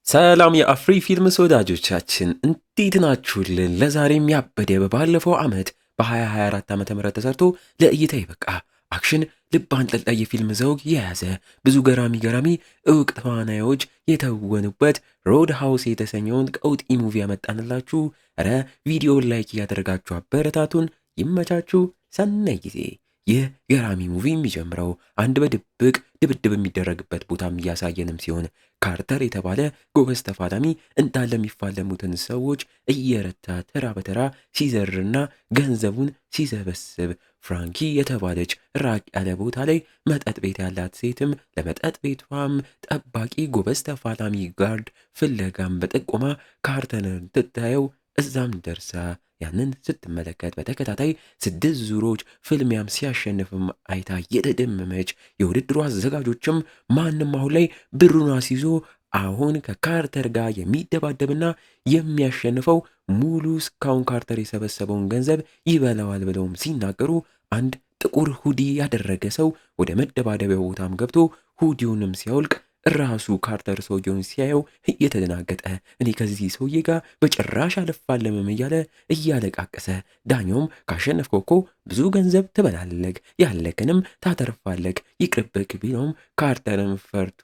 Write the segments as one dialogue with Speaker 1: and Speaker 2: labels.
Speaker 1: ሰላም የአፍሪ ፊልምስ ወዳጆቻችን እንዴት ናችሁልን? ለዛሬም ያበደ በባለፈው ዓመት በ2024 ዓ.ም ተሰርቶ ለእይታ የበቃ አክሽን ልብ አንጠልጣይ የፊልም ዘውግ የያዘ ብዙ ገራሚ እውቅ ተዋናዮች የተወኑበት ሮድ ሃውስ የተሰኘውን ቀውጢ ሙቪ ያመጣንላችሁ። እረ ቪዲዮን ላይክ እያደረጋችሁ አበረታቱን። ይመቻችሁ። ሰናይ ጊዜ። ይህ ገራሚ ሙቪ የሚጀምረው አንድ በድብቅ ድብድብ የሚደረግበት ቦታም እያሳየንም ሲሆን ካርተር የተባለ ጎበዝ ተፋላሚ እንዳለ የሚፋለሙትን ሰዎች እየረታ ተራ በተራ ሲዘርና ገንዘቡን ሲሰበስብ፣ ፍራንኪ የተባለች ራቅ ያለ ቦታ ላይ መጠጥ ቤት ያላት ሴትም ለመጠጥ ቤቷም ጠባቂ ጎበዝ ተፋላሚ ጋርድ ፍለጋም በጥቆማ ካርተርን ትታየው እዛም ደርሳ ያንን ስትመለከት በተከታታይ 6 ዙሮች ፍልሚያም ሲያሸንፍም አይታ የተደመመች የውድድሩ አዘጋጆችም ማንም አሁን ላይ ብሩን አስይዞ አሁን ከካርተር ጋር የሚደባደብና የሚያሸንፈው ሙሉ እስካሁን ካርተር የሰበሰበውን ገንዘብ ይበላዋል ብለውም ሲናገሩ አንድ ጥቁር ሁዲ ያደረገ ሰው ወደ መደባደቢያው ቦታም ገብቶ ሁዲውንም ሲያወልቅ ራሱ ካርተር ሰውየውን ሲያየው እየተደናገጠ እኔ ከዚህ ሰውዬ ጋር በጭራሽ አልፋለምም እያለ እያለቃቀሰ፣ ዳኛውም ካሸነፍከው እኮ ብዙ ገንዘብ ትበላለግ ያለክንም ታተርፋለግ ይቅርብክ ቢለውም ካርተርም ፈርቶ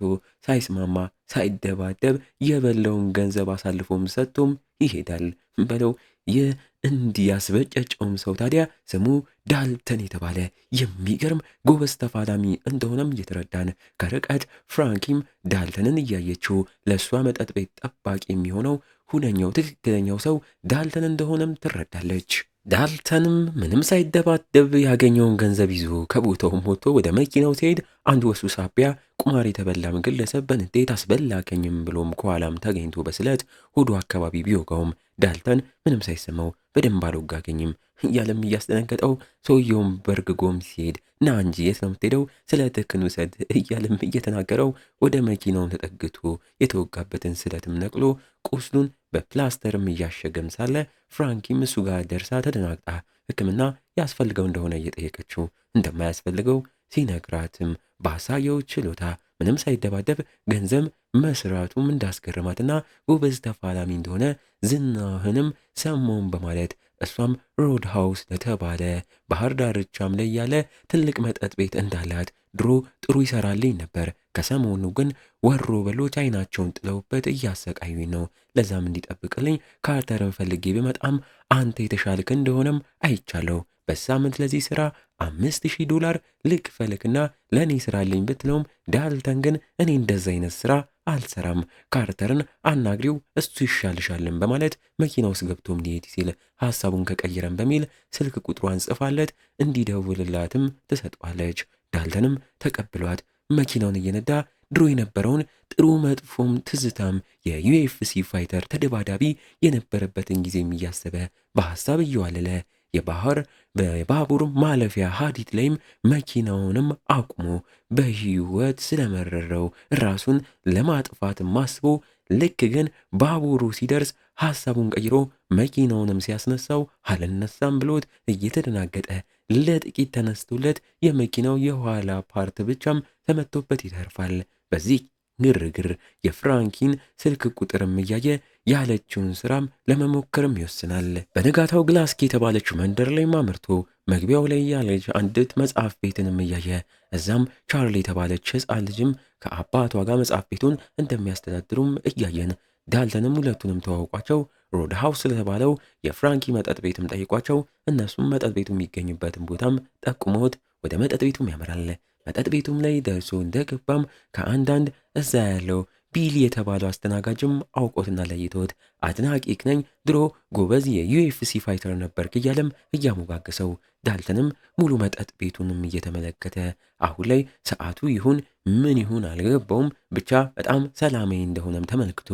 Speaker 1: ሳይስማማ ሳይደባደብ የበለውን ገንዘብ አሳልፎም ሰጥቶም ይሄዳል በለው። ይህ እንዲያስበጨጨውም ሰው ታዲያ ስሙ ዳልተን የተባለ የሚገርም ጎበዝ ተፋላሚ እንደሆነም እየተረዳን ከርቀት ፍራንኪም ዳልተንን እያየችው ለእሷ መጠጥ ቤት ጠባቂ የሚሆነው ሁነኛው ትክክለኛው ሰው ዳልተን እንደሆነም ትረዳለች። ዳልተንም ምንም ሳይደባደብ ያገኘውን ገንዘብ ይዞ ከቦታውም ወጥቶ ወደ መኪናው ሲሄድ አንድ ወሱ ሳቢያ ቁማር የተበላም ግለሰብ በንዴት አስበላከኝም ብሎም ከኋላም ተገኝቶ በስለት ሆዱ አካባቢ ቢወጋውም ዳልተን ምንም ሳይሰማው በደንብ አልወጋገኝም እያለም እያስደነገጠው ሰውየውም በርግጎም ሲሄድ ና እንጂ የት ነው የምትሄደው? ስለትህን ውሰድ እያለም እየተናገረው ወደ መኪናውን ተጠግቶ የተወጋበትን ስለትም ነቅሎ ቁስሉን በፕላስተርም እያሸገም ሳለ ፍራንኪም እሱ ጋር ደርሳ ተደናግጣ ሕክምና ያስፈልገው እንደሆነ እየጠየቀችው እንደማያስፈልገው ሲነግራትም ባሳየው ችሎታ ምንም ሳይደባደብ ገንዘብ መስራቱም እንዳስገረማትና ጎበዝ ተፋላሚ እንደሆነ ዝናህንም ሰሞን በማለት እሷም ሮድ ሃውስ ለተባለ ባህር ዳርቻም ላይ ያለ ትልቅ መጠጥ ቤት እንዳላት ድሮ ጥሩ ይሰራልኝ ነበር፣ ከሰሞኑ ግን ወሮ በሎች አይናቸውን ጥለውበት እያሰቃዩኝ ነው። ለዛም እንዲጠብቅልኝ ካርተርን ፈልጌ ብመጣም አንተ የተሻልክ እንደሆነም አይቻለሁ። በሳምንት ለዚህ ሥራ $5000 ልክፈልክና ለእኔ ስራልኝ ብትለውም ዳልተን ግን እኔ እንደዛ አይነት ሥራ አልሰራም፣ ካርተርን አናግሪው እሱ ይሻልሻልን በማለት መኪና ውስጥ ገብቶም ሊሄድ ሲል ሐሳቡን ከቀየረን በሚል ስልክ ቁጥሯን ጽፋለት እንዲደውልላትም ትሰጧለች። ዳልተንም ተቀብሏት መኪናውን እየነዳ ድሮ የነበረውን ጥሩ መጥፎም ትዝታም የዩኤፍሲ ፋይተር ተደባዳቢ የነበረበትን ጊዜም እያሰበ በሐሳብ እየዋለለ በባቡር ማለፊያ ሀዲድ ላይም መኪናውንም አቁሞ በህይወት ስለመረረው ራሱን ለማጥፋት ማስቦ ልክ ግን ባቡሩ ሲደርስ ሐሳቡን ቀይሮ መኪናውንም ሲያስነሳው አልነሳም ብሎት እየተደናገጠ ለጥቂት ተነስቶለት የመኪናው የኋላ ፓርት ብቻም ተመቶበት ይተርፋል። በዚህ ግርግር የፍራንኪን ስልክ ቁጥርም እያየ ያለችውን ስራም ለመሞከርም ይወስናል። በነጋታው ግላስኪ የተባለችው መንደር ላይ ማመርቶ መግቢያው ላይ ያለች አንዲት መጽሐፍ ቤትንም እያየ እዛም ቻርሊ የተባለች ሕፃን ልጅም ከአባቷ ጋር መጽሐፍ ቤቱን እንደሚያስተዳድሩም እያየን ዳልተንም ሁለቱንም ተዋውቋቸው ሮድ ሃውስ ስለተባለው የፍራንኪ መጠጥ ቤትም ጠይቋቸው እነሱም መጠጥ ቤቱ የሚገኝበትን ቦታም ጠቁመውት ወደ መጠጥ ቤቱም ያመራል። መጠጥ ቤቱም ላይ ደርሶ እንደገባም ከአንዳንድ እዛ ያለው ቢሊ የተባለው አስተናጋጅም አውቆትና ለይቶት አድናቂክ ነኝ፣ ድሮ ጎበዝ የዩኤፍሲ ፋይተር ነበርክ እያለም እያሞጋገሰው ዳልተንም ሙሉ መጠጥ ቤቱንም እየተመለከተ አሁን ላይ ሰዓቱ ይሁን ምን ይሁን አልገባውም፣ ብቻ በጣም ሰላማዊ እንደሆነም ተመልክቶ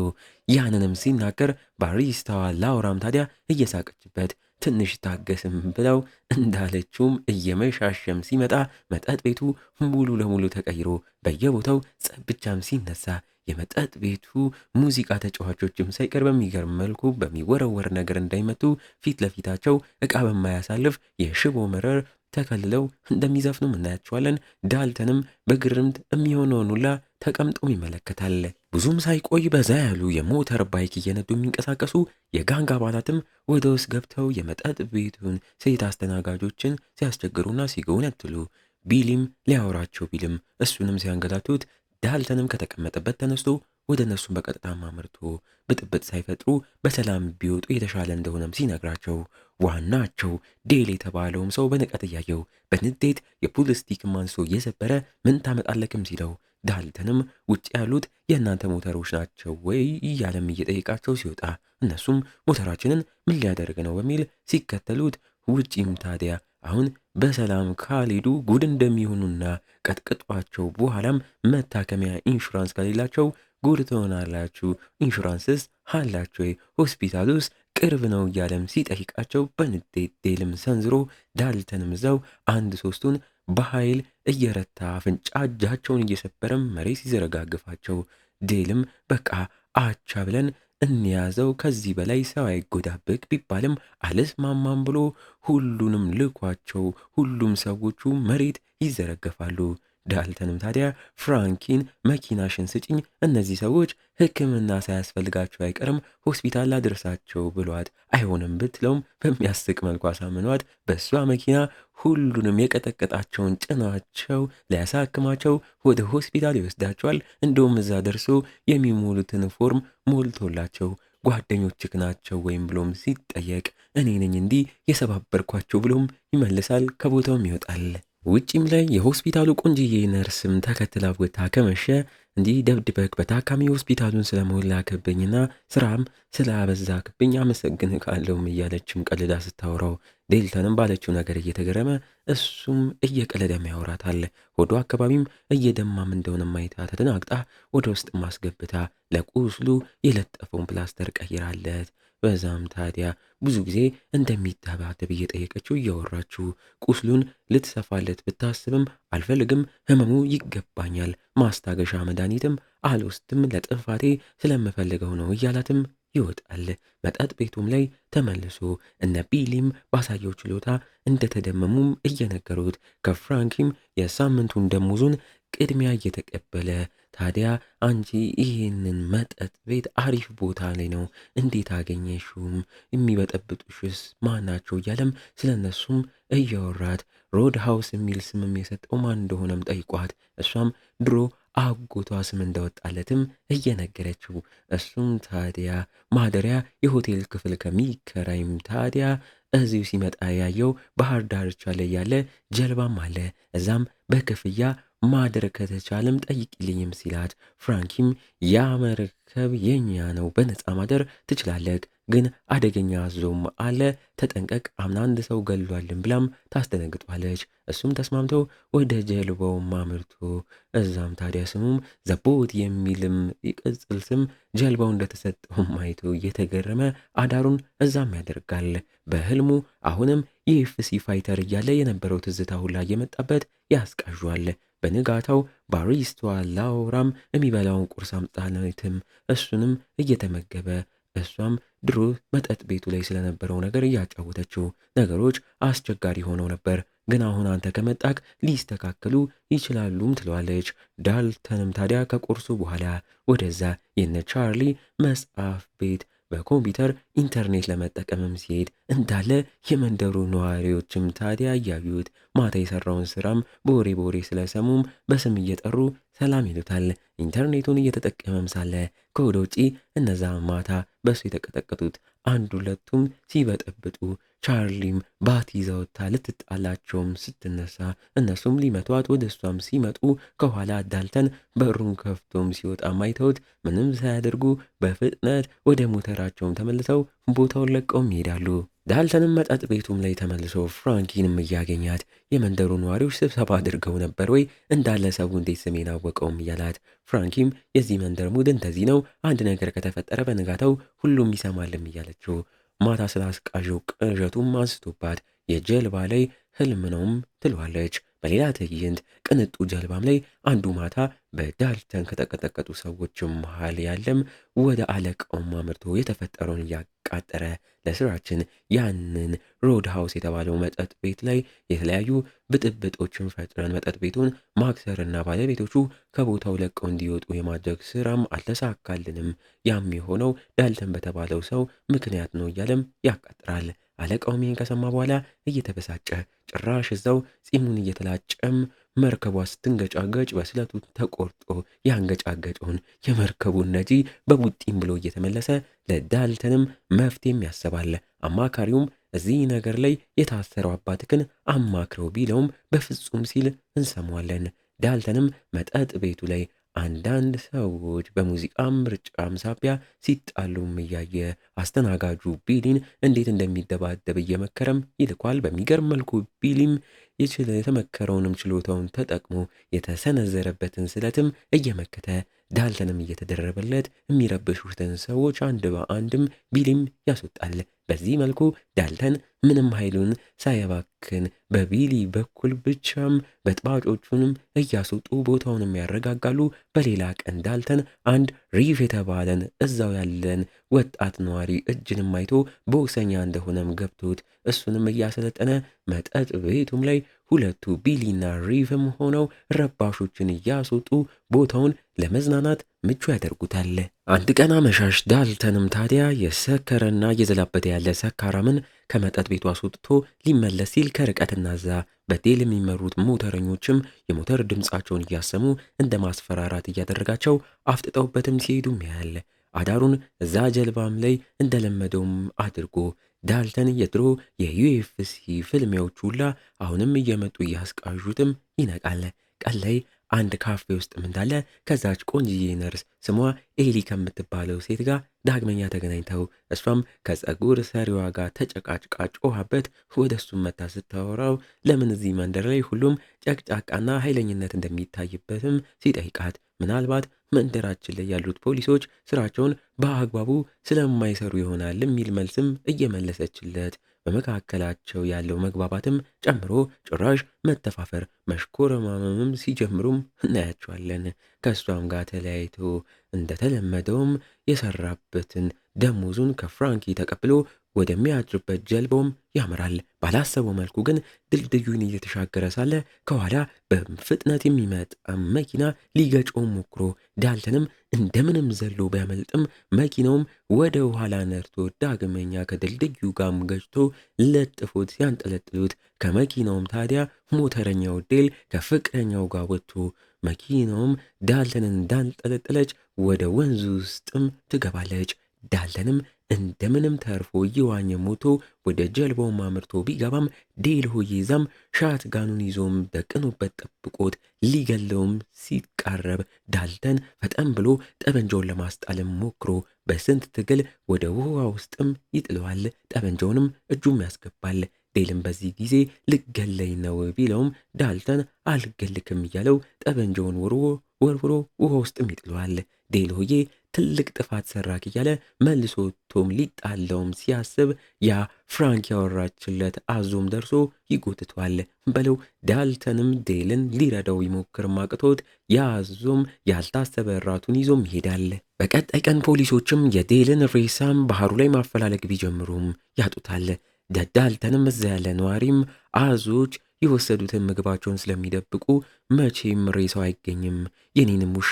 Speaker 1: ያንንም ሲናገር ባሪስታዋ ላውራም ታዲያ እየሳቀችበት ትንሽ ታገስም ብለው እንዳለችውም እየመሻሸም ሲመጣ መጠጥ ቤቱ ሙሉ ለሙሉ ተቀይሮ በየቦታው ጸብ ብቻም ሲነሳ የመጠጥ ቤቱ ሙዚቃ ተጫዋቾችም ሳይቀር በሚገርም መልኩ በሚወረወር ነገር እንዳይመቱ ፊት ለፊታቸው ዕቃ በማያሳልፍ የሽቦ መረር ተከልለው እንደሚዘፍኑም እናያቸዋለን። ዳልተንም በግርምት የሚሆነውን ሁላ ተቀምጦም ይመለከታል። ብዙም ሳይቆይ በዛ ያሉ የሞተር ባይክ እየነዱ የሚንቀሳቀሱ የጋንግ አባላትም ወደ ውስጥ ገብተው የመጠጥ ቤቱን ሴት አስተናጋጆችን ሲያስቸግሩና ሲጎነትሉ ቢሊም ሊያወራቸው ቢልም እሱንም ሲያንገላቱት ዳልተንም ከተቀመጠበት ተነስቶ ወደ እነሱም በቀጥታ አምርቶ ብጥብጥ ሳይፈጥሩ በሰላም ቢወጡ የተሻለ እንደሆነም ሲነግራቸው ዋናቸው ዴል የተባለውም ሰው በንቀት እያየው በንዴት የፑል ስቲክም አንስቶ እየሰበረ ምን ታመጣለክም ሲለው ዳልተንም ውጭ ያሉት የእናንተ ሞተሮች ናቸው ወይ እያለም እየጠየቃቸው ሲወጣ እነሱም ሞተራችንን ምን ሊያደርግ ነው በሚል ሲከተሉት ውጪም ታዲያ አሁን በሰላም ካልሄዱ ጉድ እንደሚሆኑና ቀጥቅጧቸው በኋላም መታከሚያ ኢንሹራንስ ከሌላቸው ጉድ ትሆናላችሁ፣ ኢንሹራንስስ አላችሁ ወይ? ሆስፒታል ውስጥ ቅርብ ነው እያለም ሲጠይቃቸው በንዴት ዴልም ሰንዝሮ ዳልተንም እዛው አንድ ሶስቱን በኃይል እየረታ አፍንጫ እጃቸውን እየሰበረም መሬት ሲዘረጋግፋቸው ዴልም በቃ አቻ ብለን እንያዘው ከዚህ በላይ ሰው አይጎዳብክ ቢባልም አልስማማም ብሎ ሁሉንም ልኳቸው ሁሉም ሰዎቹ መሬት ይዘረገፋሉ። ዳልተንም ታዲያ ፍራንኪን መኪናሽን ስጭኝ፣ እነዚህ ሰዎች ሕክምና ሳያስፈልጋቸው አይቀርም ሆስፒታል ላድርሳቸው ብሏት አይሆንም ብትለውም በሚያስቅ መልኩ አሳምኗት በእሷ መኪና ሁሉንም የቀጠቀጣቸውን ጭናቸው ሊያሳክማቸው ወደ ሆስፒታል ይወስዳቸዋል። እንደውም እዛ ደርሶ የሚሞሉትን ፎርም ሞልቶላቸው ጓደኞችክ ናቸው ወይም ብሎም ሲጠየቅ እኔ ነኝ እንዲህ የሰባበርኳቸው ብሎም ይመልሳል። ከቦታውም ይወጣል። ውጪም ላይ የሆስፒታሉ ቆንጅዬ ነርስም ተከትላ ወጥታ ከመሸ እንዲህ ደብድበክ በታካሚ ሆስፒታሉን ስለሞላክብኝና ስራም ስላበዛክብኝ አመሰግንካለሁም እያለችም ቀልዳ ስታወራው ዴልተንም ባለችው ነገር እየተገረመ እሱም እየቀለደም ያወራታል። ሆዶ አካባቢም እየደማም እንደሆነ ማይታ ተደናግጣ ወደ ውስጥ ማስገብታ ለቁስሉ የለጠፈውን ፕላስተር ቀይራለት በዛም ታዲያ ብዙ ጊዜ እንደሚደባደብ እየጠየቀችው እያወራችው ቁስሉን ልትሰፋለት ብታስብም አልፈልግም፣ ህመሙ ይገባኛል፣ ማስታገሻ መድኃኒትም አልወስድም፣ ለጥፋቴ ስለምፈልገው ነው እያላትም ይወጣል። መጠጥ ቤቱም ላይ ተመልሶ እነ ቢሊም ባሳየው ችሎታ እንደተደመሙም እየነገሩት ከፍራንኪም የሳምንቱን ደሞዙን ቅድሚያ እየተቀበለ ታዲያ አንቺ ይህንን መጠጥ ቤት አሪፍ ቦታ ላይ ነው እንዴት አገኘሽውም? የሚበጠብጡሽስ ማናቸው? እያለም ስለነሱም እያወራት ሮድ ሃውስ የሚል ስምም የሰጠው ማን እንደሆነም ጠይቋት እሷም ድሮ አጎቷ ስም እንደወጣለትም እየነገረችው እሱም ታዲያ ማደሪያ የሆቴል ክፍል ከሚከራይም ታዲያ እዚሁ ሲመጣ ያየው ባህር ዳርቻ ላይ ያለ ጀልባም አለ እዛም በክፍያ ማደር ከተቻለም ጠይቅልኝም ሲላት ፍራንኪም ያ መርከብ የኛ ነው በነፃ ማደር ትችላለህ፣ ግን አደገኛ አዞም አለ ተጠንቀቅ፣ አምና አንድ ሰው ገሏልን ብላም ታስደነግጧለች። እሱም ተስማምቶ ወደ ጀልባው አምርቶ እዛም ታዲያ ስሙም ዘቦት የሚልም ይቅጽል ስም ጀልባው እንደተሰጠውም አይቶ እየተገረመ አዳሩን እዛም ያደርጋል። በህልሙ አሁንም የኤፍሲ ፋይተር እያለ የነበረው ትዝታ ሁላ እየመጣበት ያስቃዣል። በንጋታው ባሪስቷ ላውራም የሚበላውን ቁርስ አምጣለትም እሱንም እየተመገበ እሷም ድሮ መጠጥ ቤቱ ላይ ስለነበረው ነገር እያጫወተችው ነገሮች አስቸጋሪ ሆነው ነበር፣ ግን አሁን አንተ ከመጣክ ሊስተካከሉ ይችላሉም ትለዋለች። ዳልተንም ታዲያ ከቁርሱ በኋላ ወደዛ የነ ቻርሊ መጽሐፍ ቤት በኮምፒውተር ኢንተርኔት ለመጠቀምም ሲሄድ እንዳለ የመንደሩ ነዋሪዎችም ታዲያ እያዩት ማታ የሰራውን ስራም በወሬ ስለሰሙም በስም እየጠሩ ሰላም ይሉታል። ኢንተርኔቱን እየተጠቀመም ሳለ ከወደ ውጪ እነዛ ማታ በሱ የተቀጠቀጡት አንድ ሁለቱም ሲበጠብጡ ቻርሊም ባት ይዘውታ ልትጣላቸውም ስትነሳ እነሱም ሊመቷት ወደ እሷም ሲመጡ ከኋላ ዳልተን በሩን ከፍቶም ሲወጣ ማይተውት ምንም ሳያደርጉ በፍጥነት ወደ ሞተራቸውም ተመልሰው ቦታውን ለቀውም ይሄዳሉ። ዳልተንም መጠጥ ቤቱም ላይ ተመልሶ ፍራንኪንም እያገኛት የመንደሩ ነዋሪዎች ስብሰባ አድርገው ነበር ወይ እንዳለ ሰው እንዴት ስሜን አወቀውም እያላት ፍራንኪም የዚህ መንደር ሙድ እንደዚህ ነው፣ አንድ ነገር ከተፈጠረ በንጋታው ሁሉም ይሰማልም እያለችው ማታ ስላስቃዠው ቅዠቱም አንስቶባት የጀልባ ላይ ህልም ነውም ትለዋለች። በሌላ ትዕይንት ቅንጡ ጀልባም ላይ አንዱ ማታ በዳልተን ከተቀጠቀጡ ሰዎችም መሃል ያለም ወደ አለቃውም አምርቶ የተፈጠረውን አቃጠረ። ለስራችን ያንን ሮድ ሃውስ የተባለው መጠጥ ቤት ላይ የተለያዩ ብጥብጦችን ፈጥረን መጠጥ ቤቱን ማክሰርና ባለቤቶቹ ከቦታው ለቀው እንዲወጡ የማድረግ ስራም አልተሳካልንም። ያም የሆነው ዳልተን በተባለው ሰው ምክንያት ነው እያለም ያቃጥራል። አለቃው ይህን ከሰማ በኋላ እየተበሳጨ ጭራሽ እዛው ጺሙን እየተላጨም መርከቧ ስትንገጫገጭ በስለቱ ተቆርጦ ያንገጫገጨውን የመርከቡን ነጂ በቡጢም ብሎ እየተመለሰ ለዳልተንም መፍትሄም ያሰባል። አማካሪውም እዚህ ነገር ላይ የታሰረው አባትክን አማክረው ቢለውም በፍጹም ሲል እንሰማዋለን። ዳልተንም መጠጥ ቤቱ ላይ አንዳንድ ሰዎች በሙዚቃ ምርጫም ሳቢያ ሲጣሉም እያየ አስተናጋጁ ቢሊን እንዴት እንደሚደባደብ እየመከረም ይልኳል። በሚገርም መልኩ ቢሊም የተመከረውንም ችሎታውን ተጠቅሞ የተሰነዘረበትን ስለትም እየመከተ ዳልተንም እየተደረበለት የሚረብሹትን ሰዎች አንድ በአንድም ቢሊም ያስወጣል። በዚህ መልኩ ዳልተን ምንም ኃይሉን ሳያባክን በቢሊ በኩል ብቻም በጥባጮቹንም እያስወጡ ቦታውንም ያረጋጋሉ። በሌላ ቀን ዳልተን አንድ ሪቭ የተባለን እዛው ያለን ወጣት ነዋሪ እጅንም አይቶ ቦክሰኛ እንደሆነም ገብቶት እሱንም እያሰለጠነ መጠጥ ቤቱም ላይ ሁለቱ ቢሊና ሪቭም ሆነው ረባሾችን እያስወጡ ቦታውን ለመዝናናት ምቹ ያደርጉታል። አንድ ቀን አመሻሽ ዳልተንም ታዲያ የሰከረና እየዘላበተ ያለ ሰካራምን ከመጠጥ ቤቱ አስወጥቶ ሊመለስ ሲል ከርቀትና እዛ በዴል የሚመሩት ሞተረኞችም የሞተር ድምፃቸውን እያሰሙ እንደ ማስፈራራት እያደረጋቸው አፍጥጠውበትም ሲሄዱም ያያል። አዳሩን እዛ ጀልባም ላይ እንደለመደውም አድርጎ ዳልተን የድሮ የዩኤፍሲ ፍልሚያዎች ሁላ አሁንም እየመጡ እያስቃዡትም ይነቃል። ቀን ላይ አንድ ካፌ ውስጥም እንዳለ ከዛች ቆንጅዬ ነርስ ስሟ ኤሊ ከምትባለው ሴት ጋር ዳግመኛ ተገናኝተው እሷም ከጸጉር ሰሪዋ ጋር ተጨቃጭቃ ጮኻበት ወደ እሱም መታ ስታወራው ለምን እዚህ መንደር ላይ ሁሉም ጨቅጫቃና ኃይለኝነት እንደሚታይበትም ሲጠይቃት ምናልባት መንደራችን ላይ ያሉት ፖሊሶች ስራቸውን በአግባቡ ስለማይሰሩ ይሆናል የሚል መልስም እየመለሰችለት በመካከላቸው ያለው መግባባትም ጨምሮ ጭራሽ መተፋፈር መሽኮረማመምም ሲጀምሩም እናያቸዋለን። ከእሷም ጋር ተለያይቶ እንደተለመደውም የሰራበትን ደሞዙን ከፍራንኪ ተቀብሎ ወደሚያድርበት ጀልባውም ያመራል። ባላሰበው መልኩ ግን ድልድዩን እየተሻገረ ሳለ ከኋላ በፍጥነት የሚመጣ መኪና ሊገጨው ሞክሮ ዳልተንም እንደምንም ዘሎ ቢያመልጥም መኪናውም ወደ ኋላ ነርቶ ዳግመኛ ከድልድዩ ጋርም ገጭቶ ለጥፎት ሲያንጠለጥሉት ከመኪናውም ታዲያ ሞተረኛው ዴል ከፍቅረኛው ጋር ወጥቶ መኪናውም ዳልተንን እንዳንጠለጠለች ወደ ወንዙ ውስጥም ትገባለች። ዳልተንም እንደምንም ተርፎ እየዋኘ ሞቶ ወደ ጀልባውም አምርቶ ቢገባም ዴል ሆዬ ዛም ሻትጋኑን ይዞም ደቅኖበት ጠብቆት ሊገለውም ሲቃረብ ዳልተን ፈጠን ብሎ ጠበንጃውን ለማስጣልም ሞክሮ በስንት ትግል ወደ ውሃ ውስጥም ይጥለዋል። ጠበንጃውንም እጁም ያስገባል። ዴልም በዚህ ጊዜ ልገለኝ ነው ቢለውም ዳልተን አልገልክም እያለው ጠበንጃውን ወርውሮ ውሃ ውስጥም ይጥለዋል። ዴል ሆዬ ትልቅ ጥፋት ሰራክ እያለ መልሶ ቶም ሊጣለውም ሲያስብ ያ ፍራንክ ያወራችለት አዞም ደርሶ ይጎትቷል። በለው ዳልተንም ዴልን ሊረዳው ይሞክርም አቅቶት ያዞም ያልታሰበ ራቱን ይዞም ይሄዳል። በቀጣይ ቀን ፖሊሶችም የዴልን ሬሳም ባህሩ ላይ ማፈላለግ ቢጀምሩም ያጡታል። ዳልተንም እዛ ያለ ነዋሪም አዞች የወሰዱትን ምግባቸውን ስለሚደብቁ መቼም ሬሳው አይገኝም፣ የኔንም ውሻ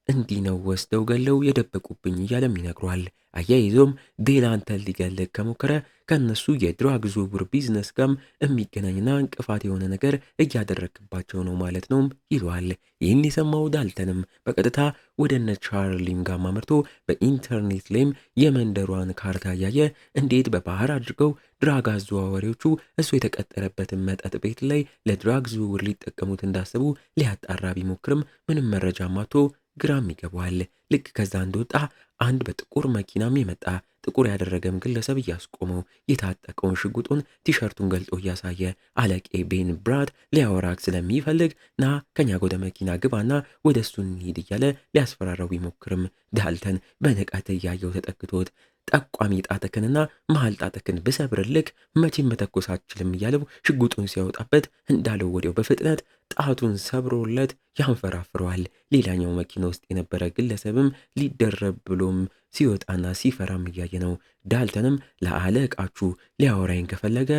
Speaker 1: እንዲህ ነው ወስደው ገለው የደበቁብኝ እያለም ይነግሯል። አያይዞም ዴል አንተን ሊገልህ ከሞከረ ከእነሱ የድራግ ዝውውር ቢዝነስ ጋርም የሚገናኝና እንቅፋት የሆነ ነገር እያደረግባቸው ነው ማለት ነው ይለዋል። ይህን የሰማው ዳልተንም በቀጥታ ወደ እነ ቻርሊም ጋር አምርቶ በኢንተርኔት ላይም የመንደሯን ካርታ እያየ እንዴት በባህር አድርገው ድራግ አዘዋዋሪዎቹ እሱ የተቀጠረበትን መጠጥ ቤት ላይ ለድራግ ዝውውር ሊጠቀሙት እንዳሰቡ ሊያጣራ ቢሞክርም ምንም መረጃ ማቶ ግራም ይገባዋል። ልክ ከዛ እንደወጣ አንድ በጥቁር መኪናም የመጣ ጥቁር ያደረገም ግለሰብ እያስቆመው የታጠቀውን ሽጉጡን ቲሸርቱን ገልጦ እያሳየ አለቄ ቤን ብራድ ሊያወራክ ስለሚፈልግ ና ከኛ ወደ መኪና ግባና ወደ እሱ እንሂድ እያለ ሊያስፈራራው ቢሞክርም ዳልተን በንቀት እያየው ተጠግቶት ጠቋሚ ጣትክንና መሃል ጣትክን ብሰብርልክ መቼም መተኮስ አትችልም እያለው ሽጉጡን ሲያወጣበት እንዳለው ወዲያው በፍጥነት ጣቱን ሰብሮለት ያንፈራፍረዋል። ሌላኛው መኪና ውስጥ የነበረ ግለሰብም ሊደረብ ብሎም ሲወጣና ሲፈራም እያየ ነው። ዳልተንም ለአለቃችሁ ሊያወራኝ ከፈለገ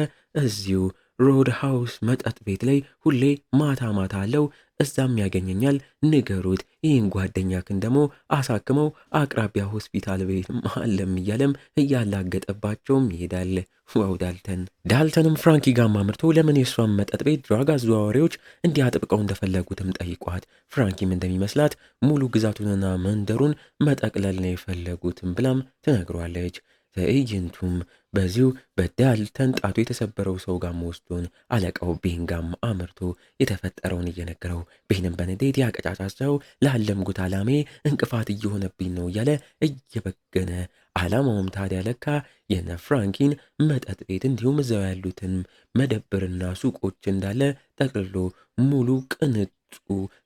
Speaker 1: እዚሁ ሮድ ሃውስ መጠጥ ቤት ላይ ሁሌ ማታ ማታ አለው፣ እዛም ያገኘኛል፣ ንገሩት። ይህን ጓደኛክን ደግሞ አሳክመው አቅራቢያ ሆስፒታል ቤትም አለም እያለም እያላገጠባቸውም ይሄዳል። ዋው ዳልተንም ፍራንኪ ጋር አምርቶ ለምን የሷን መጠጥ ቤት ድራግ አዘዋዋሪዎች እንዲያጥብቀው እንደፈለጉትም ጠይቋት፣ ፍራንኪም እንደሚመስላት ሙሉ ግዛቱንና መንደሩን መጠቅለል ነው የፈለጉትም ብላም ትነግሯለች። ትዕይንቱም በዚሁ በዳልተን ጣቱ የተሰበረው ሰው ጋር ወስዶን አለቃው ቤን ጋም አምርቶ የተፈጠረውን እየነገረው፣ ቤንም በንዴት ያቀጫጫቸው ላለምኩት አላሜ እንቅፋት እየሆነብኝ ነው እያለ እየበገነ፣ አላማውም ታዲያ ለካ የነ ፍራንኪን መጠጥ ቤት እንዲሁም እዛው ያሉትን መደብርና ሱቆች እንዳለ ጠቅልሎ ሙሉ ቅንጡ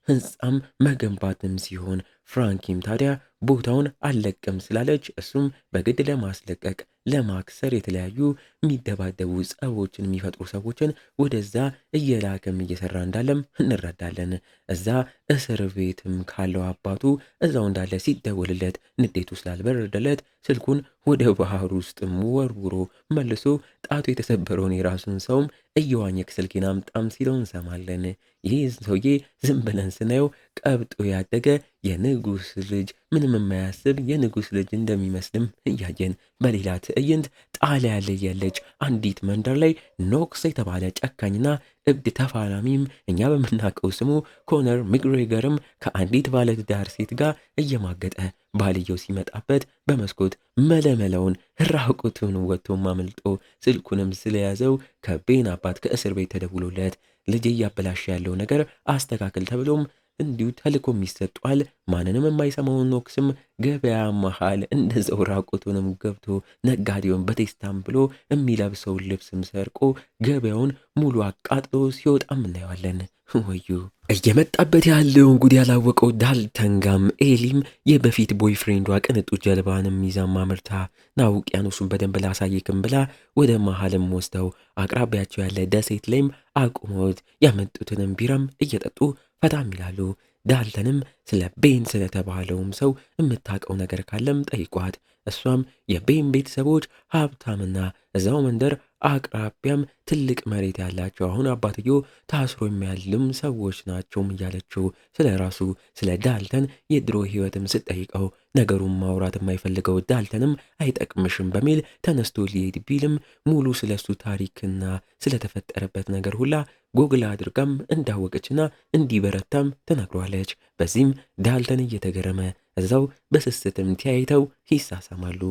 Speaker 1: ህንፃም መገንባትም ሲሆን፣ ፍራንኪም ታዲያ ቦታውን አልለቅም ስላለች እሱም በግድ ለማስለቀቅ ለማክሰር የተለያዩ የሚደባደቡ ጸቦችን የሚፈጥሩ ሰዎችን ወደዛ እየላከም እየሰራ እንዳለም እንረዳለን። እዛ እስር ቤትም ካለው አባቱ እዛው እንዳለ ሲደወልለት ንዴቱ ስላልበረደለት ስልኩን ወደ ባህር ውስጥም ወርውሮ መልሶ ጣቱ የተሰበረውን የራሱን ሰውም እየዋኘክ ስልኬን አምጣም ሲለው እንሰማለን። ይህ ሰውዬ ዝም ብለን ስናየው ቀብጦ ያደገ የንጉስ ልጅ ምንም የማያስብ የንጉስ ልጅ እንደሚመስልም እያየን፣ በሌላ ትዕይንት ጣሊያ ላይ ያለች አንዲት መንደር ላይ ኖክስ የተባለ ጨካኝና እብድ ተፋላሚም እኛ በምናውቀው ስሙ ኮነር ሚግሬገርም ከአንዲት ባለትዳር ሴት ጋር እየማገጠ ባልየው ሲመጣበት በመስኮት መለመለውን ራቁቱን ወጥቶም አመልጦ ስልኩንም ስለያዘው ከቤን አባት ከእስር ቤት ተደውሎለት ልጅ እያበላሸ ያለው ነገር አስተካክል ተብሎም እንዲሁ ተልኮም ይሰጧል። ማንንም የማይሰማውን ኖክስም ገበያ መሃል እንደዛው ራቁቱንም ገብቶ ነጋዴውን በቴስታም ብሎ የሚለብሰውን ልብስም ሰርቆ ገበያውን ሙሉ አቃጥሎ ሲወጣም እናየዋለን። ወዩ እየመጣበት ያለውን ጉድ ያላወቀው ዳልተንጋም ኤሊም የበፊት ቦይፍሬንዷ ቅንጡ ጀልባንም ይዛም አምርታ ና ውቅያኖሱን በደንብ ላሳይክም ብላ ወደ መሃልም ወስደው አቅራቢያቸው ያለ ደሴት ላይም አቁሞት ያመጡትንም ቢራም እየጠጡ ፈታም ይላሉ። ዳልተንም ስለ ቤን ስለተባለውም ሰው የምታውቀው ነገር ካለም ጠይቋት። እሷም የቤን ቤተሰቦች ሀብታምና እዛው መንደር አቅራቢያም ትልቅ መሬት ያላቸው አሁን አባትዮ ታስሮ የሚያልም ሰዎች ናቸውም እያለችው ስለ ራሱ ስለ ዳልተን የድሮ ህይወትም ስትጠይቀው ነገሩን ማውራት የማይፈልገው ዳልተንም አይጠቅምሽም በሚል ተነስቶ ሊሄድ ቢልም ሙሉ ስለሱ ታሪክና ስለተፈጠረበት ነገር ሁላ ጎግል አድርጋም እንዳወቀችና እንዲበረታም ተናግሯለች። በዚህም ዳልተን እየተገረመ እዛው በስስትም ተያይተው ይሳሳማሉ።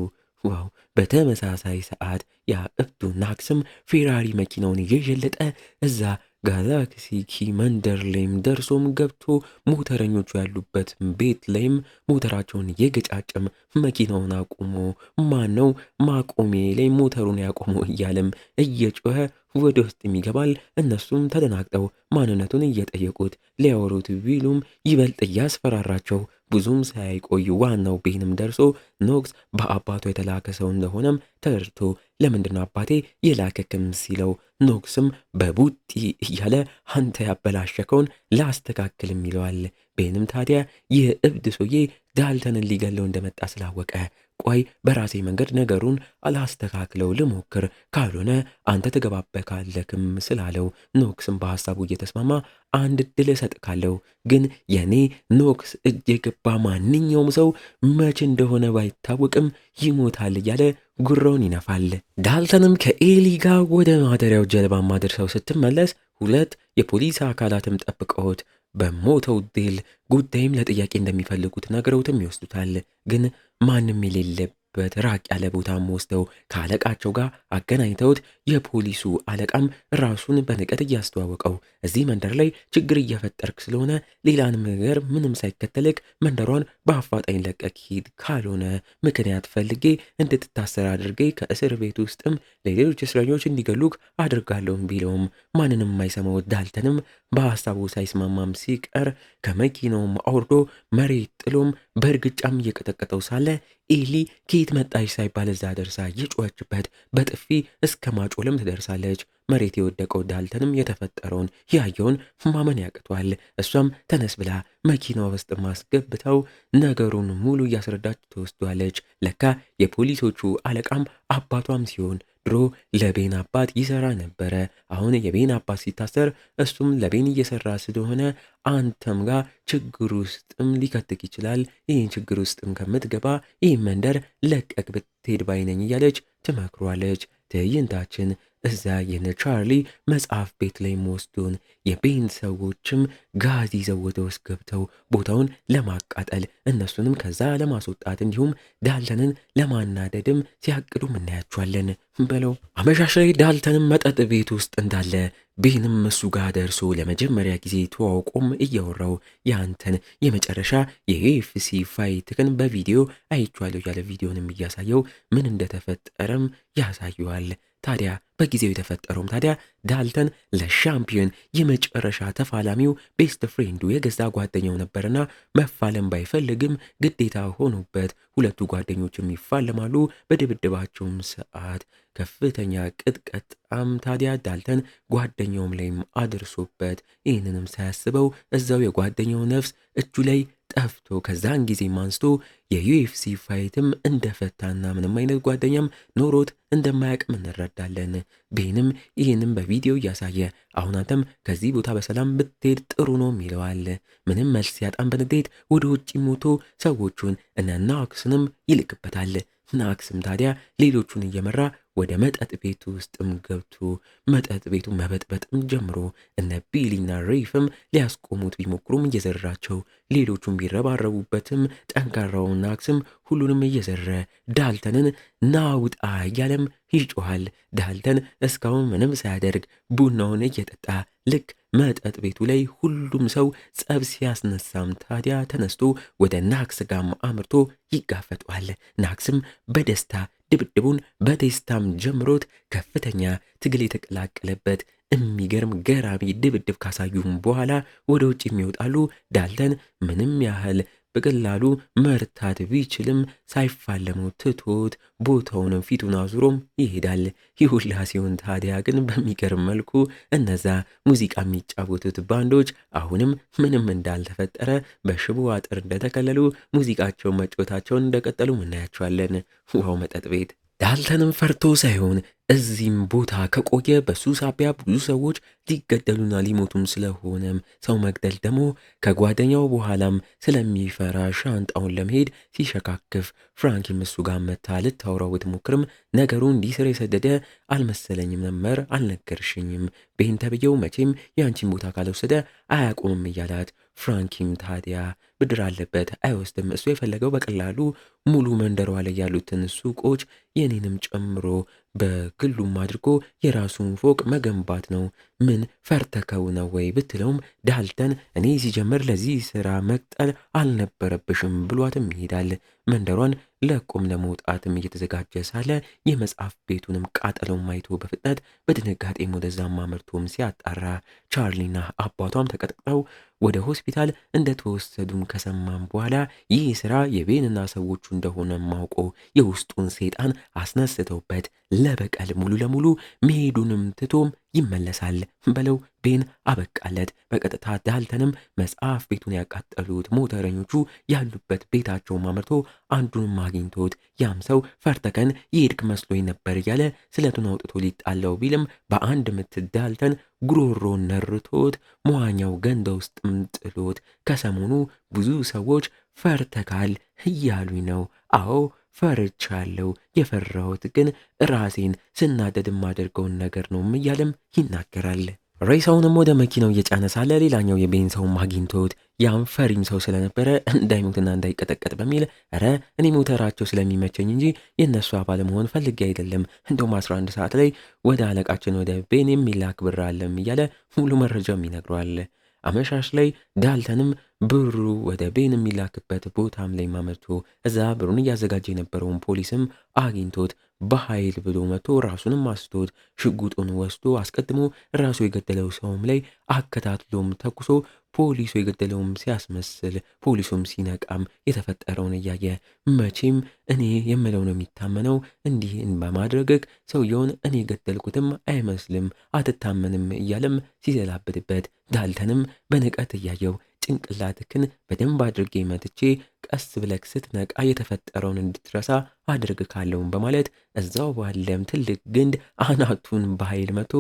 Speaker 1: ዋው! በተመሳሳይ ሰዓት ያ እብዱ ናክስም ፌራሪ መኪናውን እየዠለጠ እዛ ጋላክሲ ኪ መንደር ላይም ደርሶም ገብቶ ሞተረኞቹ ያሉበት ቤት ላይም ሞተራቸውን እየገጫጨም መኪናውን አቁሞ ማነው ማቆሜ ላይ ሞተሩን ያቆመው እያለም እየጮኸ ወደ ውስጥ ይገባል። እነሱም ተደናግጠው ማንነቱን እየጠየቁት ሊያወሩት ቢሉም ይበልጥ እያስፈራራቸው ብዙም ሳይቆይ ዋናው ቤንም ደርሶ ኖክስ በአባቱ የተላከ ሰው እንደሆነም ተረድቶ ለምንድነው አባቴ የላከክም ሲለው ኖክስም በቡጢ እያለ አንተ ያበላሸከውን ላስተካክልም ይለዋል። ቤንም ታዲያ ይህ እብድ ሰውዬ ዳልተንን ሊገለው እንደመጣ ስላወቀ ቆይ በራሴ መንገድ ነገሩን አላስተካክለው ልሞክር፣ ካልሆነ አንተ ትገባበካለክም ስላለው ኖክስም በሐሳቡ እየተስማማ አንድ እድል እሰጥካለሁ፣ ግን የኔ ኖክስ እጅ የገባ ማንኛውም ሰው መቼ እንደሆነ ባይታወቅም ይሞታል እያለ ጉራውን ይነፋል። ዳልተንም ከኤሊ ጋር ወደ ማደሪያው ጀልባ ማድረሰው ስትመለስ ሁለት የፖሊስ አካላትም ጠብቀውት በሞተው ዴል ጉዳይም ለጥያቄ እንደሚፈልጉት ነግረውትም ይወስዱታል። ግን ማንም የሌለበት ራቅ ያለ ቦታም ወስደው ከአለቃቸው ጋር አገናኝተውት የፖሊሱ አለቃም ራሱን በንቀት እያስተዋወቀው እዚህ መንደር ላይ ችግር እየፈጠርክ ስለሆነ ሌላንም ነገር ምንም ሳይከተልክ መንደሯን በአፋጣኝ ለቀቅ ሂድ፣ ካልሆነ ምክንያት ፈልጌ እንድትታሰር አድርጌ ከእስር ቤት ውስጥም ለሌሎች እስረኞች እንዲገሉክ አድርጋለሁም ቢለውም ማንንም የማይሰማው ዳልተንም በሐሳቡ ሳይስማማም ሲቀር ከመኪናውም አውርዶ መሬት ጥሎም በእርግጫም እየቀጠቀጠው ሳለ ኤሊ ከየት መጣች ሳይባል እዛ ደርሳ የጮኸችበት በጥፊ እስከ ማጮልም ትደርሳለች። መሬት የወደቀው ዳልተንም የተፈጠረውን ያየውን ማመን ያቅቷል። እሷም ተነስ ብላ መኪና ውስጥ ማስገብተው ነገሩን ሙሉ እያስረዳች ትወስዷለች። ለካ የፖሊሶቹ አለቃም አባቷም ሲሆን ድሮ ለቤን አባት ይሰራ ነበረ። አሁን የቤን አባት ሲታሰር እሱም ለቤን እየሰራ ስለሆነ አንተም ጋር ችግር ውስጥም ሊከትክ ይችላል። ይህን ችግር ውስጥም ከምትገባ ይህ መንደር ለቀቅ ብትሄድ ባይነኝ እያለች ትመክሯለች። ትዕይንታችን እዛ የነ ቻርሊ መጽሐፍ ቤት ላይ ወስዶን የቤን ሰዎችም ጋዝ ይዘው ወደ ውስጥ ገብተው ቦታውን ለማቃጠል እነሱንም ከዛ ለማስወጣት እንዲሁም ዳልተንን ለማናደድም ሲያቅዱ እናያቸዋለን። በለው አመሻሽ ላይ ዳልተንም መጠጥ ቤት ውስጥ እንዳለ ቤንም እሱ ጋር ደርሶ ለመጀመሪያ ጊዜ ተዋውቆም እያወራው ያንተን የመጨረሻ የዩኤፍሲ ፋይትክን በቪዲዮ አይቼዋለሁ ያለ ቪዲዮንም እያሳየው ምን እንደተፈጠረም ያሳየዋል። ታዲያ በጊዜው የተፈጠረውም ታዲያ ዳልተን ለሻምፒዮን የመጨረሻ ተፋላሚው ቤስት ፍሬንዱ የገዛ ጓደኛው ነበርና መፋለም ባይፈልግም ግዴታ ሆኖበት ሁለቱ ጓደኞችም ይፋለማሉ። በድብድባቸውም ሰዓት ከፍተኛ ቅጥቀጣም ታዲያ ዳልተን ጓደኛውም ላይም አድርሶበት ይህንንም ሳያስበው እዛው የጓደኛው ነፍስ እጁ ላይ ጠፍቶ ከዛን ጊዜም አንስቶ የዩኤፍሲ ፋይትም እንደፈታና ምንም አይነት ጓደኛም ኖሮት እንደማያቅም እንረዳለን። ቤንም ይህንም በቪዲዮ እያሳየ አሁን አንተም ከዚህ ቦታ በሰላም ብትሄድ ጥሩ ነው ይለዋል። ምንም መልስ ያጣም በንዴት ወደ ውጭ ሞቶ ሰዎቹን እነ ናክስንም ይልክበታል። ናክስም ታዲያ ሌሎቹን እየመራ ወደ መጠጥ ቤቱ ውስጥም ገብቶ መጠጥ ቤቱ መበጥበጥም ጀምሮ እነ ቢሊና ሬፍም ሊያስቆሙት ቢሞክሩም እየዘራቸው ሌሎቹም ቢረባረቡበትም ጠንካራው ናክስም ሁሉንም እየዘረ ዳልተንን ናውጣ እያለም ይጮሃል። ዳልተን እስካሁን ምንም ሳያደርግ ቡናውን እየጠጣ ልክ መጠጥ ቤቱ ላይ ሁሉም ሰው ጸብ ሲያስነሳም ታዲያ ተነስቶ ወደ ናክስ ጋም አምርቶ ይጋፈጧል። ናክስም በደስታ ድብድቡን በቴስታም ጀምሮት ከፍተኛ ትግል የተቀላቀለበት የሚገርም ገራሚ ድብድብ ካሳዩም በኋላ ወደ ውጭ የሚወጣሉ። ዳልተን ምንም ያህል በቀላሉ መርታት ቢችልም ሳይፋለመው ትቶት ቦታውንም ፊቱን አዙሮም ይሄዳል። ይሁላ ሲሆን ታዲያ ግን በሚገርም መልኩ እነዛ ሙዚቃ የሚጫወቱት ባንዶች አሁንም ምንም እንዳልተፈጠረ በሽቦ አጥር እንደተከለሉ ሙዚቃቸውን መጫወታቸውን እንደቀጠሉ እናያቸዋለን። ዋው መጠጥ ቤት ዳልተንም ፈርቶ ሳይሆን እዚህም ቦታ ከቆየ በሱ ሳቢያ ብዙ ሰዎች ሊገደሉና ሊሞቱም ስለሆነም ሰው መግደል ደግሞ ከጓደኛው በኋላም ስለሚፈራ ሻንጣውን ለመሄድ ሲሸካክፍ ፍራንኪም እሱ ጋር መታ ልታወራው ብትሞክርም ነገሩ እንዲህ ስር የሰደደ አልመሰለኝም ነበር፣ አልነገርሽኝም። ቤን ተብዬው መቼም የአንቺን ቦታ ካልወሰደ አያቆምም እያላት ፍራንኪም ታዲያ ብድር አለበት አይወስድም። እሱ የፈለገው በቀላሉ ሙሉ መንደሯ ላይ ያሉትን ሱቆች የኔንም ጨምሮ በግሉም አድርጎ የራሱን ፎቅ መገንባት ነው። ምን ፈርተከው ነው ወይ ብትለውም ዳልተን እኔ ሲጀምር ለዚህ ስራ መቅጠል አልነበረብሽም ብሏትም ይሄዳል። መንደሯን ለቆም ለመውጣትም እየተዘጋጀ ሳለ የመጽሐፍ ቤቱንም ቃጠለውም አይቶ በፍጥነት በድንጋጤም ወደዛም አመርቶም ሲያጣራ ቻርሊና አባቷም ተቀጥቅጠው ወደ ሆስፒታል እንደተወሰዱም ከሰማም በኋላ ይህ ስራ የቤንና ሰዎቹ እንደሆነ ማውቆ የውስጡን ሰይጣን አስነስተውበት ለበቀል ሙሉ ለሙሉ መሄዱንም ትቶም ይመለሳል። በለው ቤን አበቃለት። በቀጥታ ዳልተንም መጽሐፍ ቤቱን ያቃጠሉት ሞተረኞቹ ያሉበት ቤታቸው አምርቶ አንዱንም አግኝቶት ያም ሰው ፈርተከን ይሄድክ መስሎኝ ነበር እያለ ስለቱን አውጥቶ ሊጣለው ቢልም በአንድ ምት ዳልተን ጉሮሮን ነርቶት መዋኛው ገንዳ ውስጥም ጥሎት ከሰሞኑ ብዙ ሰዎች ፈርተካል እያሉኝ ነው። አዎ ፈርቻለሁ። የፈራሁት ግን ራሴን ስናደድ የማደርገውን ነገር ነው እያለም ይናገራል። ሬሳውንም ወደ መኪናው እየጫነ ሳለ ሌላኛው የቤን ሰውም አግኝቶት ያም ፈሪም ሰው ስለነበረ እንዳይሞትና እንዳይቀጠቀጥ በሚል ኧረ እኔ ሞተራቸው ስለሚመቸኝ እንጂ የእነሱ አባል መሆን ፈልጌ አይደለም፣ እንደውም 11 ሰዓት ላይ ወደ አለቃችን ወደ ቤን የሚላክ ብር አለም እያለ ሙሉ መረጃም ይነግረዋል። አመሻሽ ላይ ዳልተንም ብሩ ወደ ቤን የሚላክበት ቦታም ላይ ማመርቶ እዛ ብሩን እያዘጋጀ የነበረውን ፖሊስም አግኝቶት በኃይል ብሎ መጥቶ ራሱንም አስቶት ሽጉጡን ወስዶ አስቀድሞ ራሱ የገደለው ሰውም ላይ አከታትሎም ተኩሶ ፖሊሱ የገደለውም ሲያስመስል ፖሊሱም ሲነቃም የተፈጠረውን እያየ መቼም እኔ የምለው ነው የሚታመነው፣ እንዲህ በማድረግህ ሰውየውን እኔ ገደልኩትም አይመስልም፣ አትታመንም እያለም ሲዘላብድበት ዳልተንም በንቀት እያየው ጭንቅላትክን በደንብ አድርጌ መትቼ ቀስ ብለክ ስትነቃ የተፈጠረውን እንድትረሳ አድርግ ካለውም በማለት እዛው ባለም ትልቅ ግንድ አናቱን በኃይል መቶ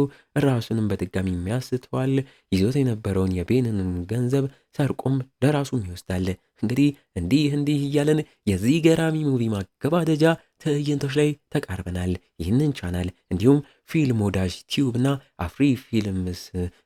Speaker 1: ራሱንም በድጋሚ የሚያስተዋል ይዞት የነበረውን የቤንንም ገንዘብ ሰርቆም ለራሱም ይወስዳል። እንግዲህ እንዲህ እያለን የዚህ ገራሚ ሙቪ ማገባደጃ ትዕይንቶች ላይ ተቃርበናል። ይህንን ቻናል እንዲሁም ፊልም ወዳጅ ቲዩብ እና አፍሪ ፊልምስ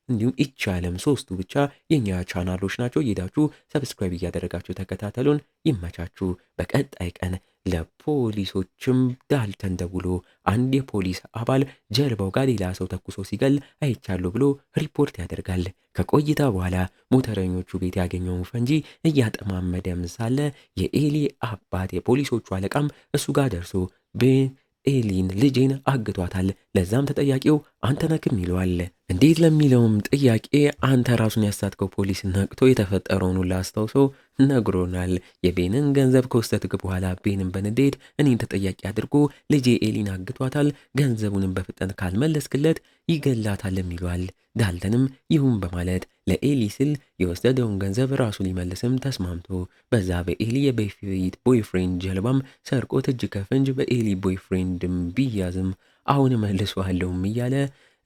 Speaker 1: እንዲሁም ይቻለም ሶስቱ ብቻ የኛ ቻናሎች ናቸው። እየሄዳችሁ ሰብስክራይብ እያደረጋችሁ ተከታተሉን። ይመቻችሁ። በቀጣይ ቀን ለፖሊሶችም ዳልተን ደውሎ አንድ የፖሊስ አባል ጀልባው ጋር ሌላ ሰው ተኩሶ ሲገል አይቻለሁ ብሎ ሪፖርት ያደርጋል። ከቆይታ በኋላ ሞተረኞቹ ቤት ያገኘውን ፈንጂ እያጠማመደም ሳለ የኤሊ አባት የፖሊሶቹ አለቃም እሱ ጋር ደርሶ ኤሊን ልጄን አግቷታል፣ ለዛም ተጠያቂው አንተ ነክም ይለዋል። እንዴት ለሚለውም ጥያቄ አንተ ራሱን ያሳትከው ፖሊስ ነቅቶ የተፈጠረውን ሁሉ አስታውሶ ነግሮናል። የቤንን ገንዘብ ከወሰድክ በኋላ ቤንን በንዴት እኔን ተጠያቂ አድርጎ ልጄ ኤሊን አግቷታል፣ ገንዘቡንም በፍጥነት ካልመለስክለት ይገላታልም ይለዋል። ዳልተንም ይሁን በማለት ለኤሊ ስል የወሰደውን ገንዘብ ራሱ ሊመልስም ተስማምቶ በዛ በኤሊ የበፊት ቦይፍሬንድ ጀልባም ሰርቆት እጅ ከፍንጅ በኤሊ ቦይፍሬንድም ቢያዝም አሁን መልሷለሁም እያለ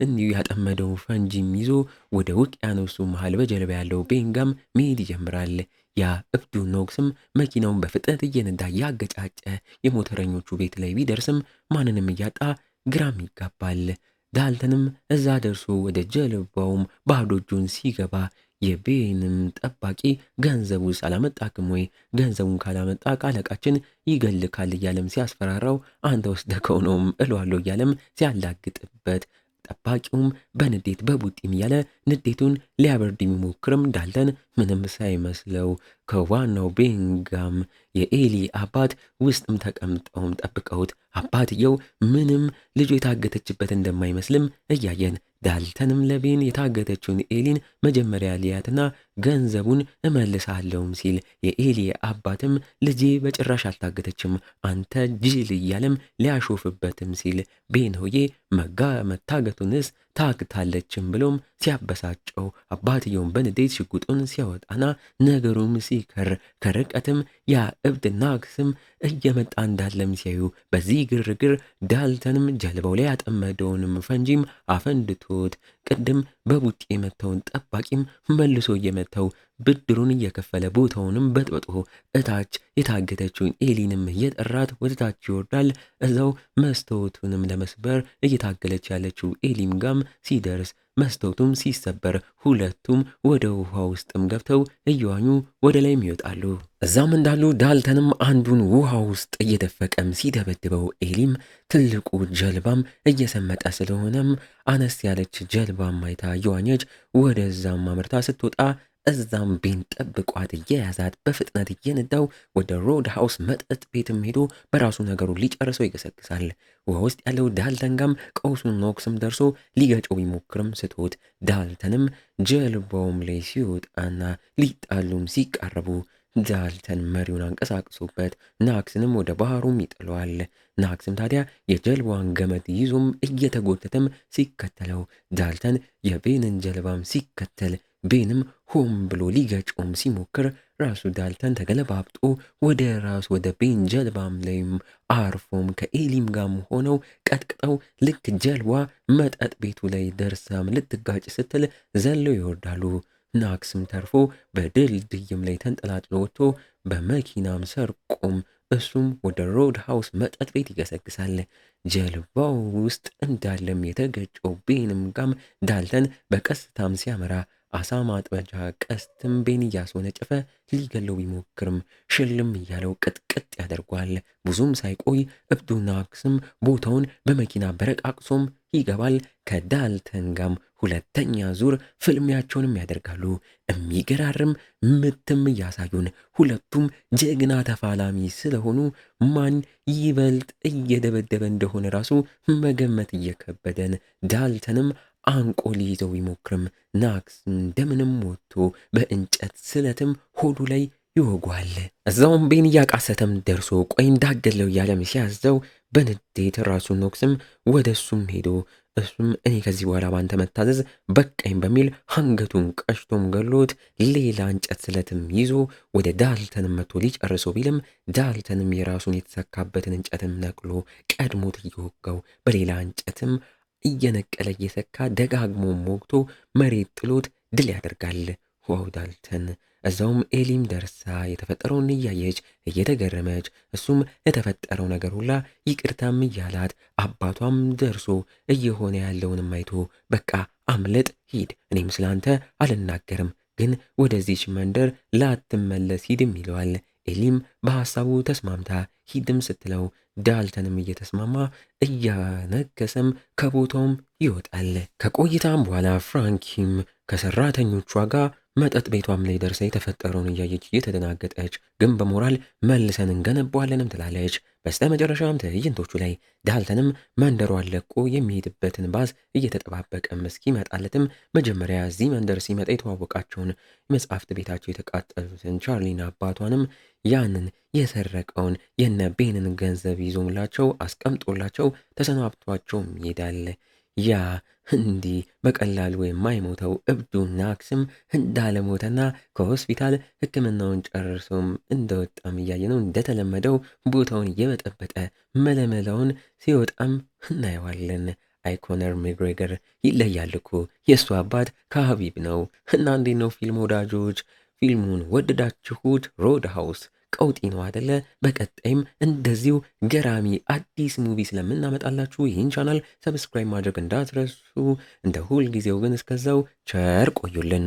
Speaker 1: እንዲሁ ያጠመደው ፈንጂም ይዞ ወደ ውቅያኖሱ መሃል በጀልባ ያለው ቤንጋም መሄድ ይጀምራል። ያ እብዱ ኖክስም መኪናውን በፍጥነት እየነዳ ያገጫጨ የሞተረኞቹ ቤት ላይ ቢደርስም ማንንም እያጣ ግራም ይጋባል። ዳልተንም እዛ ደርሶ ወደ ጀልባውም ባዶ እጁን ሲገባ የቤንም ጠባቂ ገንዘቡ ሳላመጣክም ወይ ገንዘቡን ካላመጣ አለቃችን ይገልካል እያለም ሲያስፈራራው አንተ ወስደከው ነውም እለዋለሁ እያለም ሲያላግጥበት ጠባቂውም በንዴት በቡጢም እያለ ንዴቱን ሊያበርድ የሚሞክርም ዳልተን ምንም ሳይመስለው ከዋናው ቤንጋም የኤሊ አባት ውስጥም ተቀምጠውም ጠብቀውት አባትየው ምንም ልጁ የታገተችበት እንደማይመስልም እያየን ዳልተንም ለቤን የታገተችውን ኤሊን መጀመሪያ ሊያትና ገንዘቡን እመልሳለሁም ሲል የኤሊ አባትም ልጄ በጭራሽ አልታገተችም አንተ ጅል እያለም ሊያሾፍበትም ሲል ቤንሆዬ መታገቱንስ ታግታለችም ብሎም ሲያበሳጨው አባትየውን በንዴት ሽጉጡን ሲያወጣና ነገሩም ሲከር ከርቀትም ያ እብድ ናክስም እየመጣ እንዳለም ሲያዩ በዚህ ግርግር ዳልተንም ጀልባው ላይ ያጠመደውንም ፈንጂም አፈንድቶት ቅድም በቡጤ የመታውን ጠባቂም መልሶ እየመታው ብድሩን እየከፈለ ቦታውንም በጥብጦ እታች የታገተችውን ኤሊንም እየጠራት ወደ ታች ይወርዳል። እዛው መስታወቱንም ለመስበር እየታገለች ያለችው ኤሊም ጋም ሲደርስ መስታወቱም ሲሰበር ሁለቱም ወደ ውሃ ውስጥም ገብተው እየዋኙ ወደ ላይም ይወጣሉ። እዛም እንዳሉ ዳልተንም አንዱን ውሃ ውስጥ እየደፈቀም ሲደበድበው ኤሊም ትልቁ ጀልባም እየሰመጠ ስለሆነም አነስ ያለች ጀልባም አይታ እየዋኘች ወደዛም አመርታ ስትወጣ እዛም ቤን ጠብቋት እየያዛት በፍጥነት እየነዳው ወደ ሮድ ሃውስ መጠጥ ቤትም ሄዶ በራሱ ነገሩ ሊጨርሰው ይገሰግሳል። ውሃ ውስጥ ያለው ዳልተን ቀውሱን ኖክስም ደርሶ ሊገጨው ቢሞክርም ስቶት ዳልተንም ጀልባውም ላይ ሲወጣና ሊጣሉም ሲቃረቡ ዳልተን መሪውን አንቀሳቅሶበት ናክስንም ወደ ባህሩም ይጥለዋል። ናክስም ታዲያ የጀልባዋን ገመድ ይዞም እየተጎተተም ሲከተለው ዳልተን የቤንን ጀልባም ሲከተል ቤንም ሆም ብሎ ሊገጨውም ሲሞክር ራሱ ዳልተን ተገለባብጦ ወደ ቤን ጀልባም ላይም አርፎም ከኤሊም ጋም ሆነው ቀጥቅጠው ልክ ጀልባ መጠጥ ቤቱ ላይ ደርሳም ልትጋጭ ስትል ዘለው ይወርዳሉ። ናክስም ተርፎ በድልድይም ላይ ተንጠላጥሎ ወጥቶ በመኪናም ሰርቆም እሱም ወደ ሮድ ሃውስ መጠጥ ቤት ይገሰግሳል። ጀልባው ውስጥ እንዳለም የተገጨው ቤንም ጋም ዳልተን በቀስታም ሲያመራ አሳ ማጥመጃ ቀስትም ቤን እያስወነጨፈ ሊገለው ቢሞክርም ሽልም እያለው ቅጥቅጥ ያደርጓል። ብዙም ሳይቆይ እብዱ ናክስም ቦታውን በመኪና በረቃቅሶም ይገባል። ከዳልተን ጋም ሁለተኛ ዙር ፍልሚያቸውንም ያደርጋሉ። የሚገራርም ምትም እያሳዩን ሁለቱም ጀግና ተፋላሚ ስለሆኑ ማን ይበልጥ እየደበደበ እንደሆነ ራሱ መገመት እየከበደን ዳልተንም አንቆ ሊይዘው ቢሞክርም ናክስ እንደምንም ወጥቶ በእንጨት ስለትም ሆዱ ላይ ይወጓል። እዛውም ቤን እያቃሰተም ደርሶ ቆይ እንዳገለው እያለም ሲያዘው በንዴት ራሱን ኖክስም ወደ እሱም ሄዶ እሱም እኔ ከዚህ በኋላ ባንተ መታዘዝ በቃኝ በሚል አንገቱን ቀሽቶም ገሎት ሌላ እንጨት ስለትም ይዞ ወደ ዳልተንም መጥቶ ሊጨርሰው ቢልም ዳልተንም የራሱን የተሰካበትን እንጨትም ነቅሎ ቀድሞት እየወጋው በሌላ እንጨትም እየነቀለ እየሰካ ደጋግሞ ሞግቶ መሬት ጥሎት ድል ያደርጋል። ዋው ዳልተን! እዛውም ኤሊም ደርሳ የተፈጠረውን እያየች እየተገረመች እሱም ለተፈጠረው ነገር ሁላ ይቅርታም እያላት አባቷም ደርሶ እየሆነ ያለውንም አይቶ በቃ አምልጥ፣ ሂድ፣ እኔም ስላንተ አልናገርም፣ ግን ወደዚች መንደር ላትመለስ ሂድም ይለዋል። ኤሊም በሐሳቡ ተስማምታ ሂድም ስትለው ዳልተንም እየተስማማ እያነከሰም ከቦታውም ይወጣል። ከቆይታም በኋላ ፍራንኪም ከሰራተኞቿ ጋር መጠጥ ቤቷም ላይ ደርሳ የተፈጠረውን እያየች እየተደናገጠች ግን በሞራል መልሰን እንገነባዋለንም ትላለች። በስተ መጨረሻም ትዕይንቶቹ ላይ ዳልተንም መንደሯን ለቆ የሚሄድበትን ባስ እየተጠባበቀም እስኪመጣለትም መጀመሪያ እዚህ መንደር ሲመጣ የተዋወቃቸውን የመጽሐፍት ቤታቸው የተቃጠሉትን ቻርሊን አባቷንም ያንን የሰረቀውን የነ ቤንን ገንዘብ ይዞላቸው አስቀምጦላቸው ተሰናብቷቸውም ይሄዳል። ያ እንዲህ በቀላሉ የማይሞተው እብዱ ናክስም እንዳለሞተና ከሆስፒታል ሕክምናውን ጨርሶም እንደወጣም እያየ ነው። እንደተለመደው ቦታውን እየበጠበጠ መለመላውን ሲወጣም እናየዋለን። ኮነር ሜግሬገር ይለያል እኮ የእሱ አባት ከሀቢብ ነው። እና እንዴት ነው ፊልም ወዳጆች? ፊልሙን ወደዳችሁት? ሮድ ሃውስ ቀውጢ ነው አደለ? በቀጣይም እንደዚሁ ገራሚ አዲስ ሙቪ ስለምናመጣላችሁ ይህን ቻናል ሰብስክራይብ ማድረግ እንዳትረሱ። እንደ ሁል ጊዜው ግን እስከዛው ቸር ቆዩልን።